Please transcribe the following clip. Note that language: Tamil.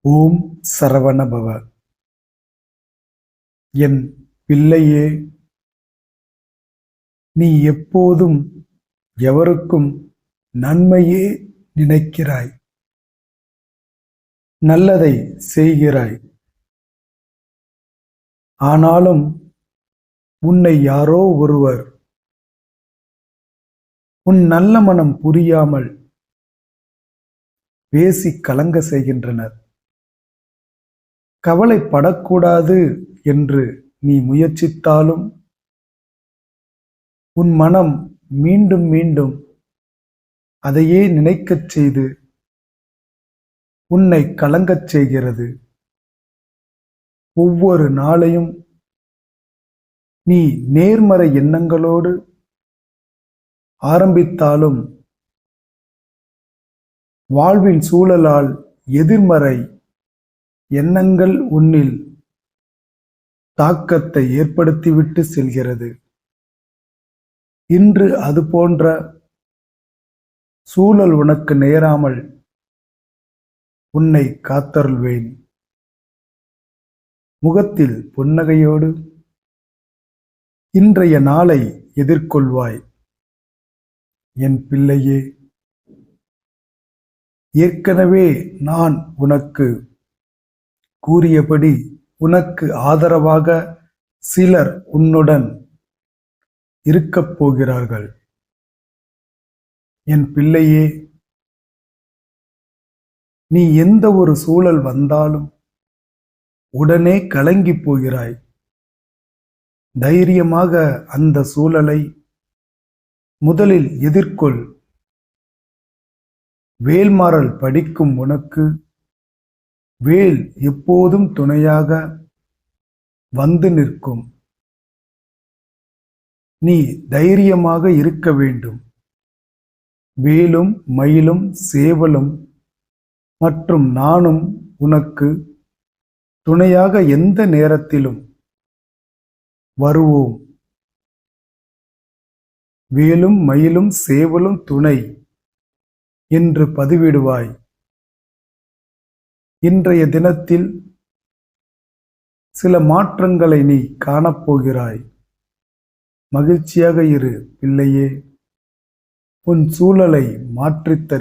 ஓம் சரவணபவ. என் பிள்ளையே, நீ எப்போதும் எவருக்கும் நன்மையே நினைக்கிறாய், நல்லதை செய்கிறாய். ஆனாலும் உன்னை யாரோ ஒருவர் உன் நல்ல மனம் புரியாமல் பேசி கலங்க செய்கின்றனர். கவலைப்படக்கூடாது என்று நீ முயற்சித்தாலும் உன் மனம் மீண்டும் மீண்டும் அதையே நினைக்கச் செய்து உன்னை கலங்கச் செய்கிறது. ஒவ்வொரு நாளையும் நீ நேர்மறை எண்ணங்களோடு ஆரம்பித்தாலும் வாழ்வின் சூழலால் எதிர்மறை எண்ணங்கள் உன்னில் தாக்கத்தை ஏற்படுத்திவிட்டு செல்கிறது. இன்று அது போன்ற சூழல் உனக்கு நேராமல் உன்னை காத்தருள்வேன். முகத்தில் புன்னகையோடு இன்றைய நாளை எதிர்கொள்வாய். என் பிள்ளையே, ஏற்கனவே நான் உனக்கு கூறியபடி உனக்கு ஆதரவாக சிலர் உன்னுடன் இருக்கப் போகிறார்கள். என் பிள்ளையே, நீ எந்த ஒரு சூழல் வந்தாலும் உடனே கலங்கி போகிறாய். தைரியமாக அந்த சூழலை முதலில் எதிர்கொள். வேல்மாறல் படிக்கும் உனக்கு வேல் எப்போதும் துணையாக வந்து நிற்கும். நீ தைரியமாக இருக்க வேண்டும். வேலும் மயிலும் சேவலும் மற்றும் நானும் உனக்கு துணையாக எந்த நேரத்திலும் வருவோம். வேலும் மயிலும் சேவலும் துணை என்று பதிவிடுவாய். இன்றைய தினத்தில் சில மாற்றங்களை நீ காணப்போகிறாய். மகிழ்ச்சியாக இரு பிள்ளையே. உன் சூழலை மாற்றித்தரு.